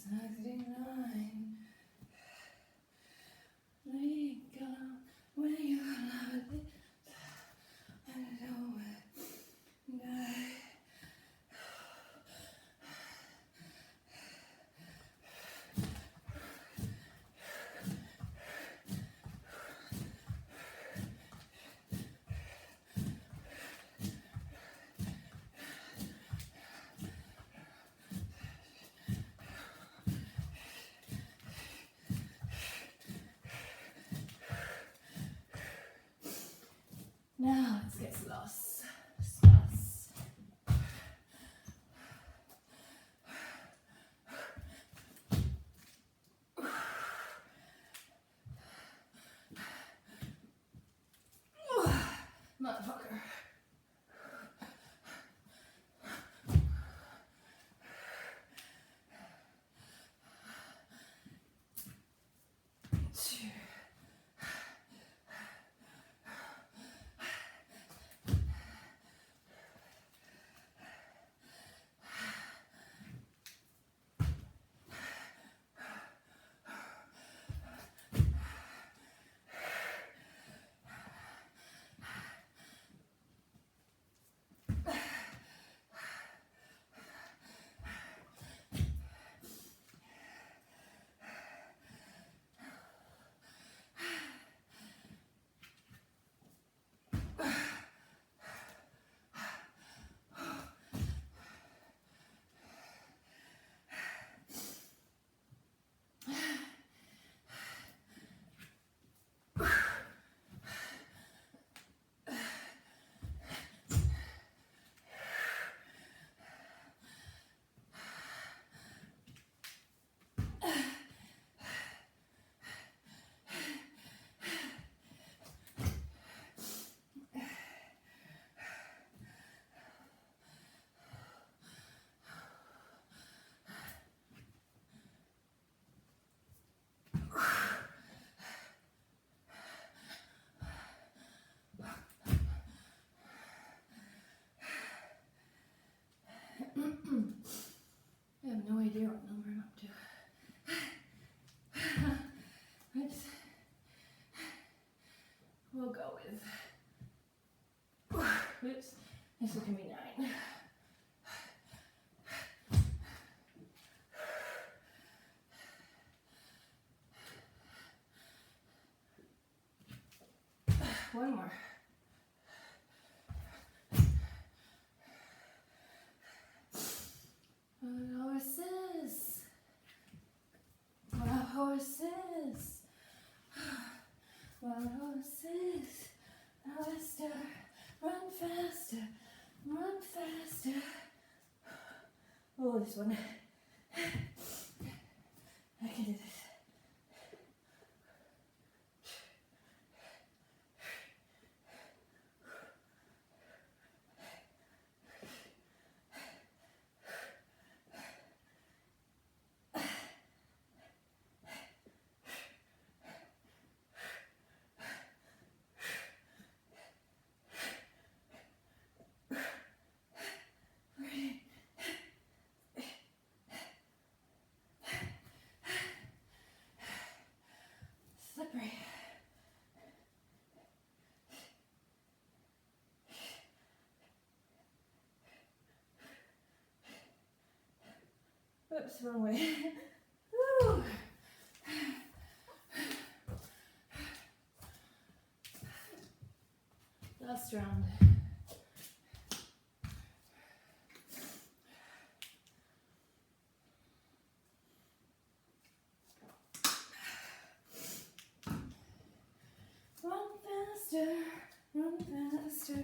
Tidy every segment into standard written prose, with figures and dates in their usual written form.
69. Let go when you love it. I know it. Die. Now let's get sloss. Sloss. Motherfucker. I have no idea what number I'm up to. Oops. We'll go with. Oops. This is gonna be 9. One more. Horses. Wild horses. Wild horses. Faster. Run faster. Run faster. Oh, this one. I can do this. Slippery. Oops, wrong way. Woo. Last round. Run faster, run faster.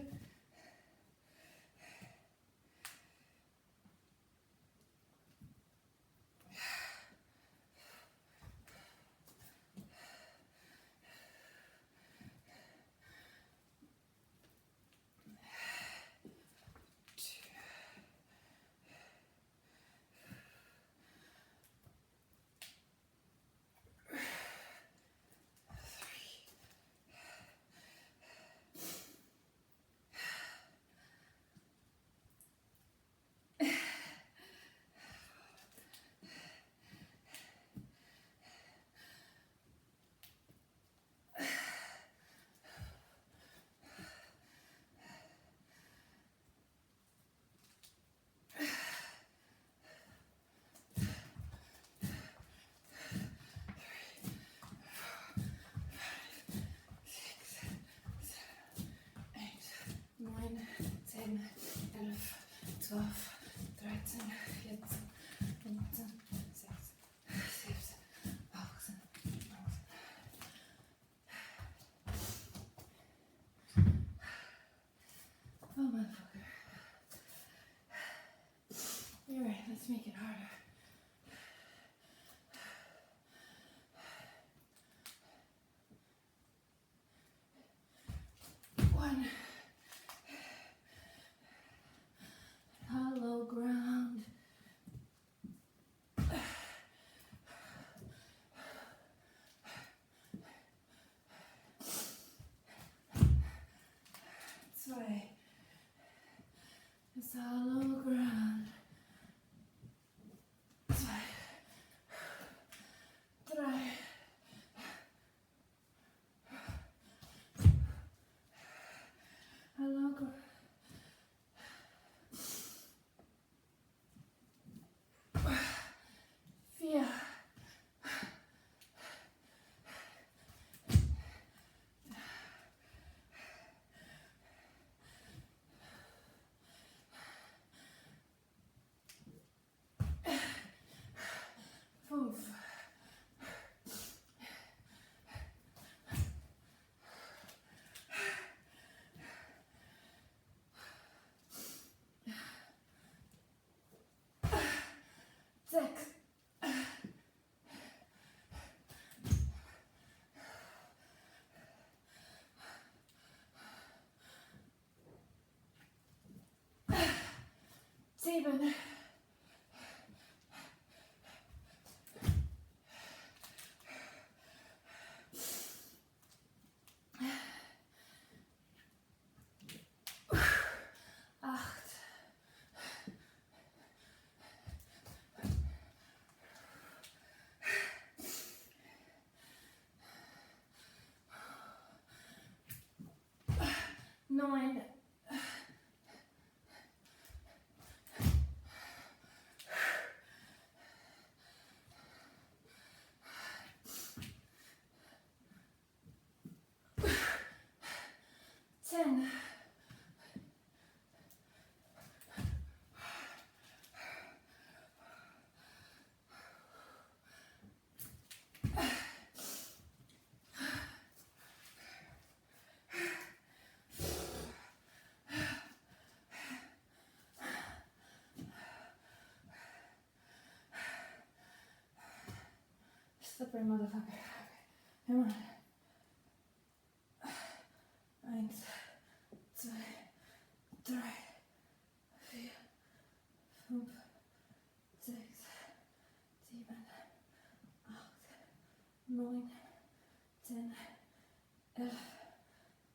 7. 9. 10. 7, motherfucker. Come on. 1, 2, 3, 4, 5, 6, 7, 8, 9, 10, 11,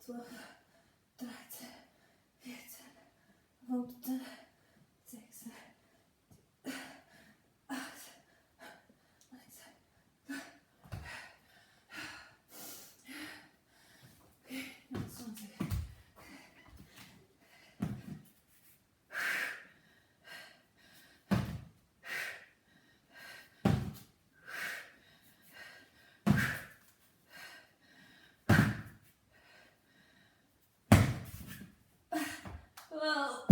12, 13, 14, 15, 16, 8, 9, well,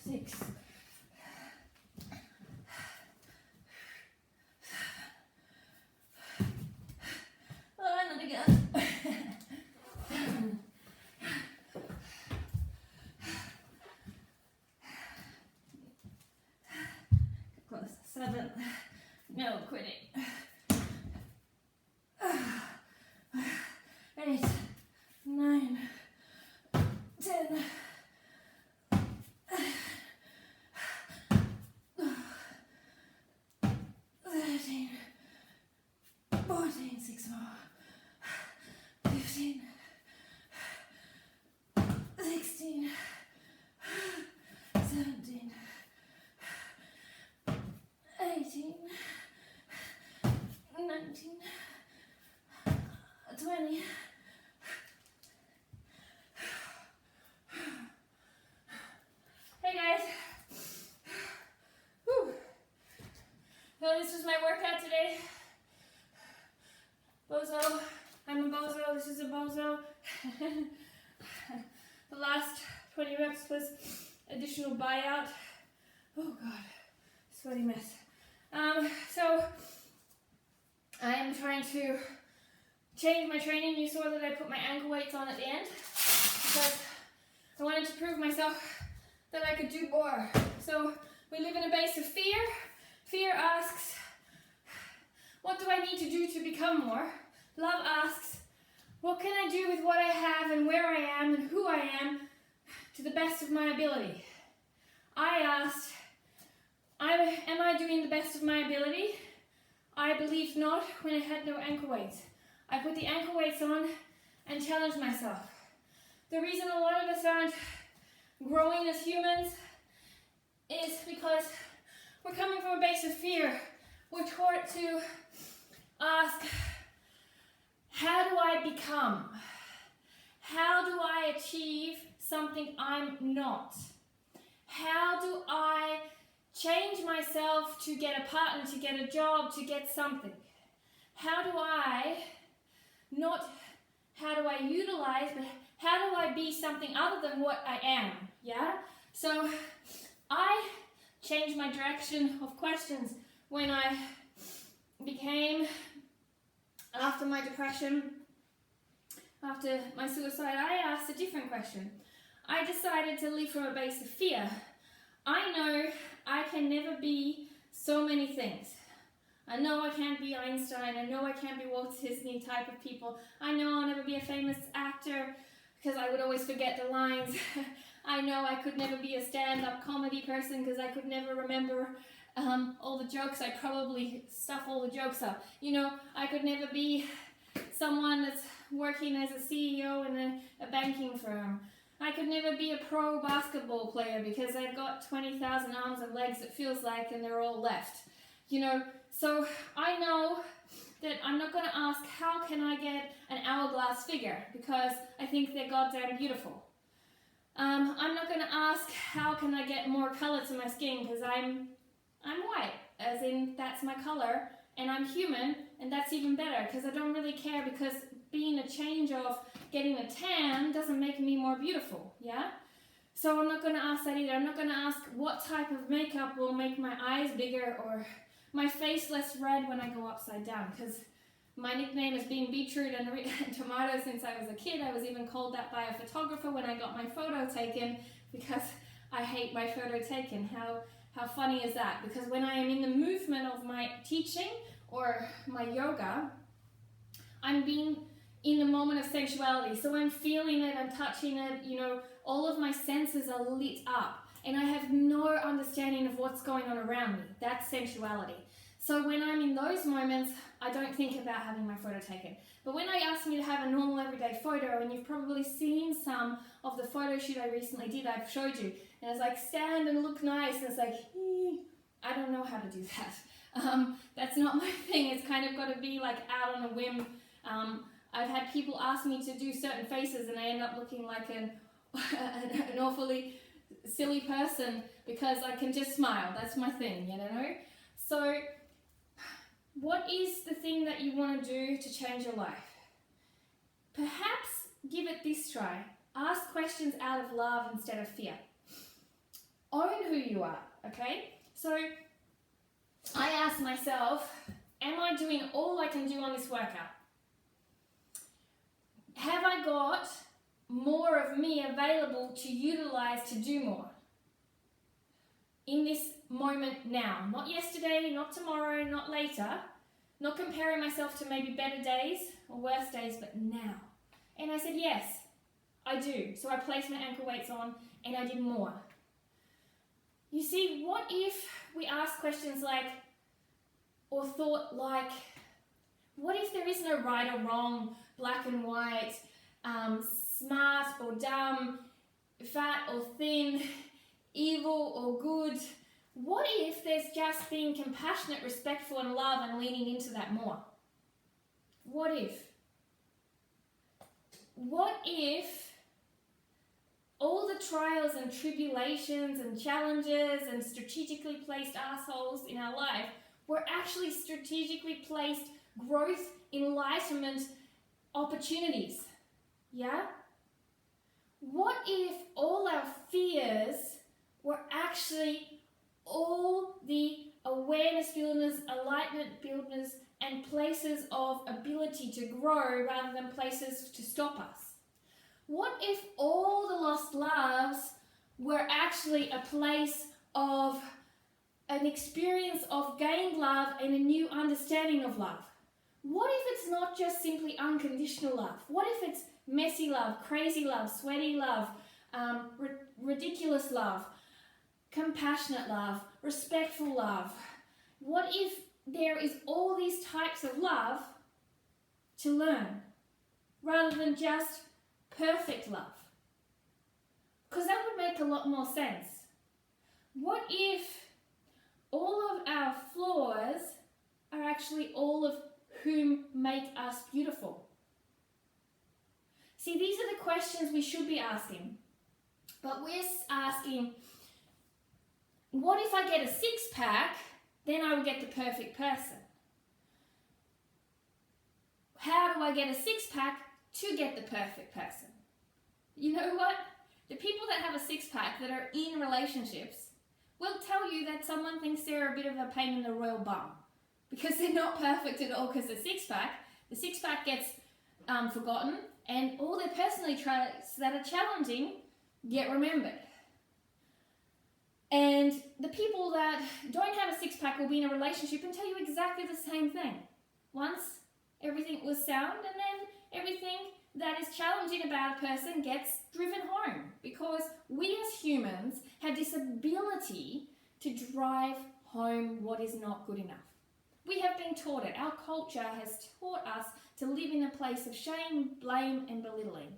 6. Oh, not again. 7. Close. 7. No quitting. 8, 9, 10, 13, 14, 6 more, 15, 16, 17, 18, 19, 20. Hey guys. Whew. So this was my workout today. Bozo. I'm a bozo. This is a bozo. The last 20 reps was additional buyout. Oh god. Sweaty mess. So I'm trying to change my training. You saw that I put my ankle weights on at the end because I wanted to prove myself that I could do more. So we live in a base of fear. Fear asks, what do I need to do to become more? Love asks, what can I do with what I have and where I am and who I am to the best of my ability? I asked, am I doing the best of my ability? I believed not when I had no ankle weights. I put the ankle weights on and challenged myself. The reason a lot of us aren't growing as humans is because we're coming from a base of fear. We're taught to ask, how do I become? How do I achieve something I'm not? How do I change myself to get a partner, to get a job, to get something? How do I, not how do I utilize, but how do I be something other than what I am? Yeah? So I changed my direction of questions when I became, after my depression, after my suicide, I asked a different question. I decided to live from a base of fear. I know I can never be so many things. I know I can't be Einstein. I know I can't be Walt Disney type of people. I know I'll never be a famous actor because I would always forget the lines. I know I could never be a stand-up comedy person because I could never remember all the jokes. I probably stuff all the jokes up. You know, I could never be someone that's working as a CEO in a banking firm. I could never be a pro basketball player because I've got 20,000 arms and legs, it feels like, and they're all left. You know, so I know that I'm not going to ask how can I get an hourglass figure because I think they're goddamn beautiful. I'm not going to ask how can I get more color to my skin because I'm white, as in that's my color, and I'm human, and that's even better because I don't really care because being a change of getting a tan doesn't make me more beautiful, yeah? So I'm not going to ask that either. I'm not going to ask what type of makeup will make my eyes bigger or my face less red when I go upside down because my nickname has been beetroot and tomato since I was a kid. I was even called that by a photographer when I got my photo taken because I hate my photo taken. How funny is that? Because when I am in the movement of my teaching or my yoga, I'm being in the moment of sensuality. So I'm feeling it, I'm touching it, you know, all of my senses are lit up and I have no understanding of what's going on around me. That's sensuality. So when I'm in those moments, I don't think about having my photo taken. But when I ask me to have a normal everyday photo, and you've probably seen some of the photo shoot I recently did, I've showed you, and it's like stand and look nice, and it's like, I don't know how to do that. That's not my thing. It's kind of got to be like out on a whim. I've had people ask me to do certain faces and I end up looking like an awfully silly person because I can just smile. That's my thing, you know? So what is the thing that you want to do to change your life? Perhaps give it this try. Ask questions out of love instead of fear. Own who you are, okay? So I ask myself, am I doing all I can do on this workout? Have I got more of me available to utilize to do more? In this moment now, not yesterday, not tomorrow, not later, not comparing myself to maybe better days or worse days, but now. And I said, yes, I do. So I placed my ankle weights on and I did more. You see, what if we ask questions like, or thought like, what if there is no right or wrong, black and white, smart or dumb, fat or thin, evil or good? What if there's just being compassionate, respectful and love and leaning into that more? What if? What if all the trials and tribulations and challenges and strategically placed assholes in our life were actually strategically placed growth, enlightenment opportunities? Yeah? What if all our fears were actually all the awareness builders, enlightenment builders, and places of ability to grow rather than places to stop us? What if all the lost loves were actually a place of an experience of gained love and a new understanding of love? What if it's not just simply unconditional love? What if it's messy love, crazy love, sweaty love, ridiculous love, compassionate love, respectful love? What if there is all these types of love to learn rather than just perfect love? Because that would make a lot more sense. What if all of our flaws are actually all of whom make us beautiful? See, these are the questions we should be asking. But we're asking, what if I get a six-pack, then I will get the perfect person? How do I get a six-pack to get the perfect person? You know what? The people that have a six-pack that are in relationships will tell you that someone thinks they're a bit of a pain in the royal bum because they're not perfect at all, because the six-pack gets forgotten, and all their personality traits that are challenging get remembered. And the people that don't have a six-pack will be in a relationship and tell you exactly the same thing. Once everything was sound, and then everything that is challenging about a person gets driven home, because we as humans have this ability to drive home what is not good enough. We have been taught it. Our culture has taught us to live in a place of shame, blame, and belittling.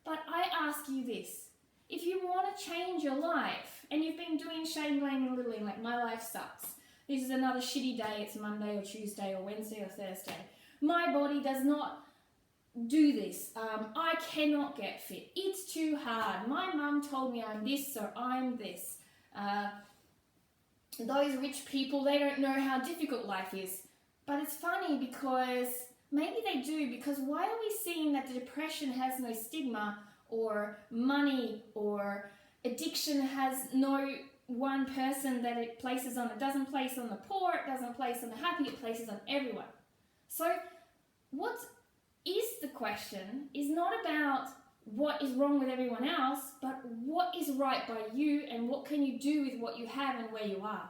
But I ask you this. If you want to change your life, and you've been doing shame, blame, and belittling, like my life sucks, this is another shitty day, it's Monday or Tuesday or Wednesday or Thursday, my body does not do this, I cannot get fit, it's too hard, my mum told me I'm this, so I'm this. Those rich people, they don't know how difficult life is. But it's funny because maybe they do, because why are we seeing that the depression has no stigma, or money or addiction has no one person that it places on? It doesn't place on the poor, it doesn't place on the happy, it places on everyone. So what is the question is not about what is wrong with everyone else, but what is right by you, and what can you do with what you have and where you are,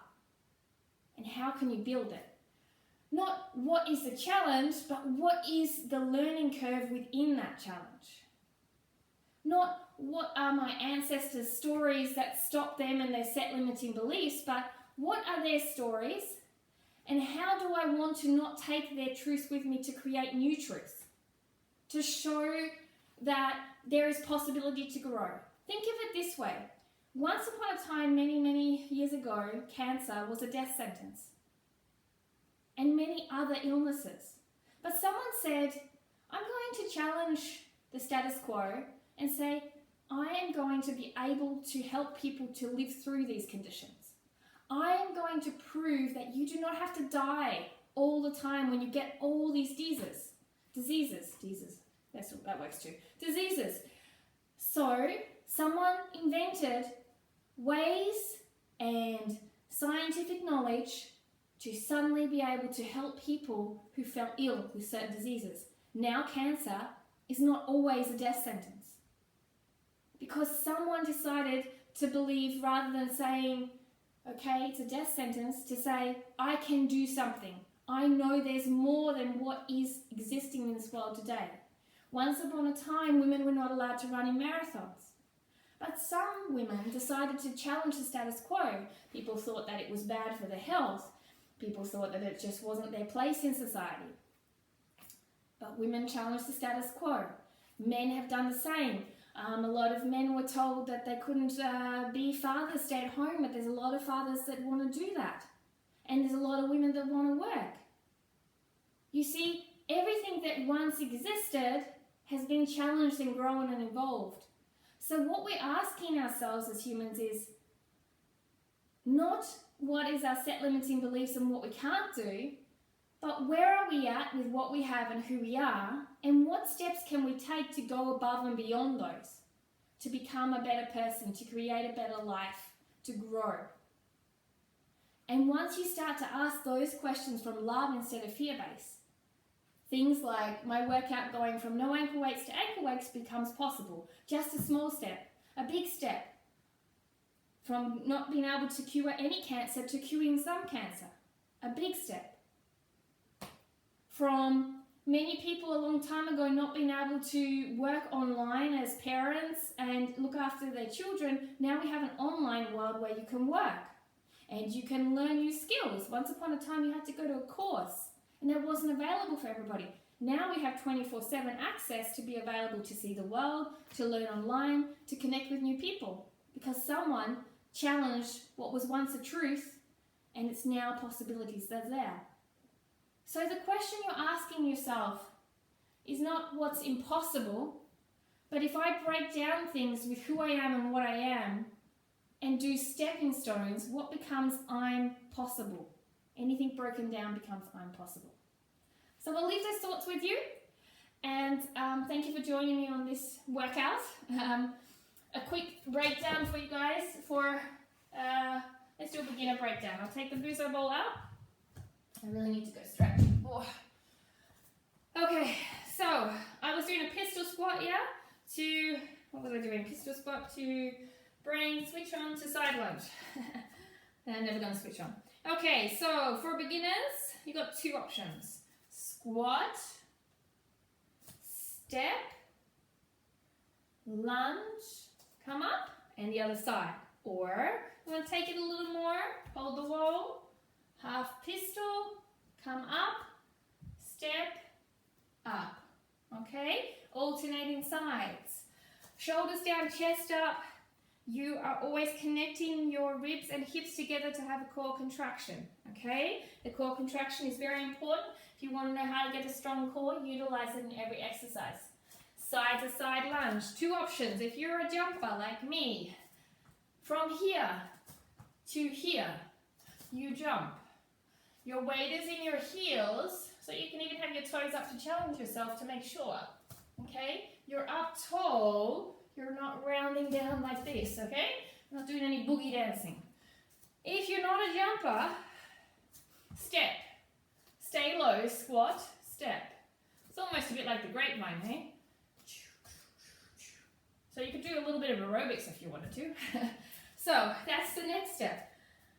and how can you build it. Not what is the challenge, but what is the learning curve within that challenge. Not what are my ancestors' stories that stop them and their set limiting beliefs, but what are their stories, and how do I want to not take their truths with me to create new truths, to show that there is possibility to grow. Think of it this way. Once upon a time, many, many years ago, cancer was a death sentence, and many other illnesses. But someone said, I'm going to challenge the status quo and say, I am going to be able to help people to live through these conditions. I am going to prove that you do not have to die all the time when you get all these diseases. That works too. Diseases. So someone invented ways and scientific knowledge to suddenly be able to help people who fell ill with certain diseases. Now cancer is not always a death sentence, because someone decided to believe, rather than saying, okay, it's a death sentence, to say, I can do something. I know there's more than what is existing in this world today. Once upon a time, women were not allowed to run in marathons. But some women decided to challenge the status quo. People thought that it was bad for their health. People thought that it just wasn't their place in society. But women challenged the status quo. Men have done the same. A lot of men were told that they couldn't be fathers, stay at home, but there's a lot of fathers that want to do that. And there's a lot of women that want to work. You see, everything that once existed has been challenged and grown and evolved. So what we're asking ourselves as humans is not what is our set limiting beliefs and what we can't do, but where are we at with what we have and who we are, and what steps can we take to go above and beyond those, to become a better person, to create a better life, to grow. And once you start to ask those questions from love instead of fear-based, things like my workout going from no ankle weights to ankle weights becomes possible. Just a small step, a big step. From not being able to cure any cancer to curing some cancer, a big step. From many people a long time ago not being able to work online as parents and look after their children, now we have an online world where you can work and you can learn new skills. Once upon a time you had to go to a course and that wasn't available for everybody. Now we have 24/7 access to be available to see the world, to learn online, to connect with new people, because someone challenged what was once a truth and it's now possibilities that are there. So the question you're asking yourself is not what's impossible, but if I break down things with who I am and what I am and do stepping stones, what becomes I'm possible? Anything broken down becomes I'm possible. So I'll leave those thoughts with you, and thank you for joining me on this workout. A quick breakdown for you guys for, let's do a beginner breakdown. I'll take the Bosu ball out. I really need to go stretch. Oh. Okay, so I was doing a pistol squat, what was I doing? Pistol squat to bring, switch on to side lunge. then I'm never going to switch on. Okay, so for beginners, you've got two options. Squat, step, lunge, come up, and the other side. Or you want to take it a little more, hold the wall, half pistol, come up, step, up. Okay, alternating sides. Shoulders down, chest up. You are always connecting your ribs and hips together to have a core contraction, okay? The core contraction is very important. If you want to know how to get a strong core, utilize it in every exercise. Side to side lunge. Two options. If you're a jumper like me, from here to here, you jump. Your weight is in your heels, so you can even have your toes up to challenge yourself to make sure, okay? You're up tall. You're not rounding down like this, okay? You're not doing any boogie dancing. If you're not a jumper, step. Stay low, squat, step. It's almost a bit like the grapevine, hey? So you could do a little bit of aerobics if you wanted to. So that's the next step.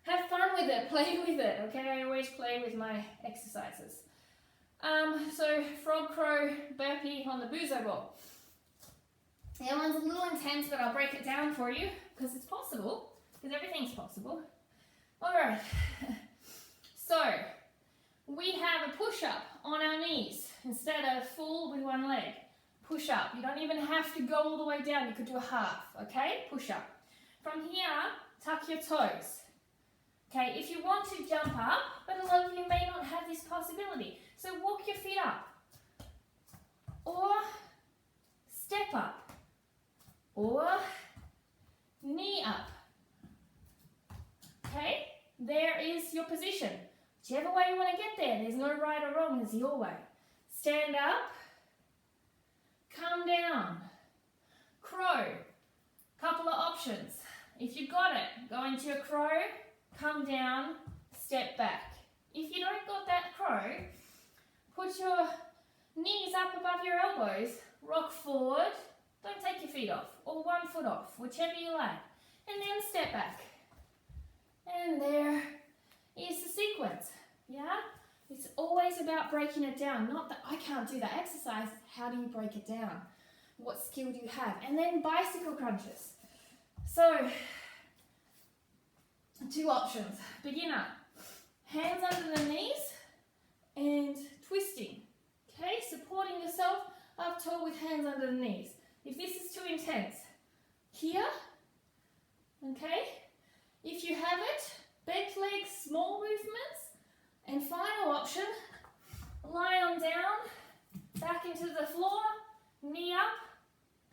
Have fun with it, play with it, okay? I always play with my exercises. So frog, crow, burpee on the Bosu ball. That one's a little intense, but I'll break it down for you because it's possible, because everything's possible. All right, so we have a push-up on our knees instead of full with one leg. Push-up. You don't even have to go all the way down. You could do a half, okay? Push-up. From here, tuck your toes. Okay, if you want to jump up, but a lot of you may not have this possibility, so walk your feet up or step up. Or knee up. Okay, there is your position. Whichever way you want to get there, there's no right or wrong, it's your way. Stand up, come down, crow. Couple of options. If you've got it, go into a crow, come down, step back. If you don't got that crow, put your knees up above your elbows, rock forward. Don't take your feet off, or 1 foot off, whichever you like. And then step back. And there is the sequence, yeah? It's always about breaking it down. Not that I can't do that exercise, how do you break it down? What skill do you have? And then bicycle crunches. So, two options. Beginner, hands under the knees and twisting. Okay, supporting yourself up tall with hands under the knees. If this is too intense, here, okay? If you have it, bent legs, small movements, and final option, lie on down, back into the floor, knee up,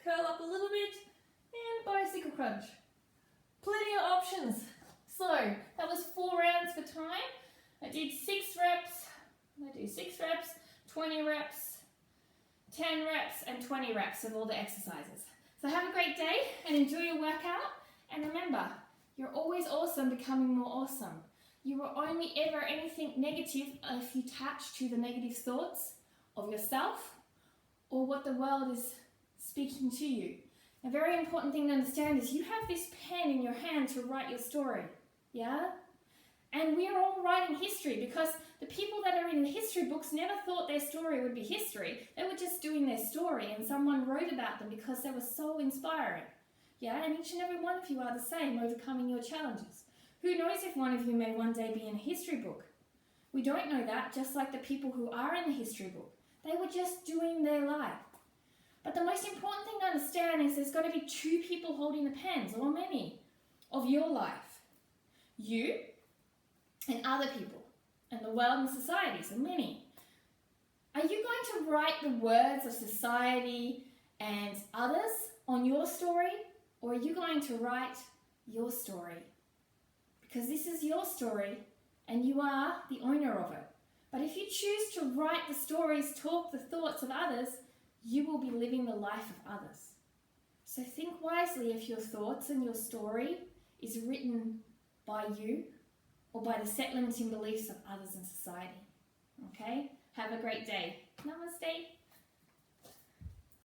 curl up a little bit, and bicycle crunch. Plenty of options. So, that was 4 rounds for time. I did 6 reps, 20 reps, 10 reps and 20 reps of all the exercises. So have a great day and enjoy your workout. And remember, you're always awesome becoming more awesome. You are only ever anything negative if you attach to the negative thoughts of yourself or what the world is speaking to you. A very important thing to understand is you have this pen in your hand to write your story, yeah? And we are all writing history because the people that are in the history books never thought their story would be history. They were just doing their story and someone wrote about them because they were so inspiring. Yeah, and each and every one of you are the same, overcoming your challenges. Who knows if one of you may one day be in a history book? We don't know that, just like the people who are in the history book. They were just doing their life. But the most important thing to understand is there's got to be 2 people holding the pens, or many, of your life. You and other people, and the world and society, so many. Are you going to write the words of society and others on your story, or are you going to write your story? Because this is your story, and you are the owner of it. But if you choose to write the stories, talk the thoughts of others, you will be living the life of others. So think wisely if your thoughts and your story is written by you or by the set limiting beliefs of others in society. Okay? Have a great day. Namaste.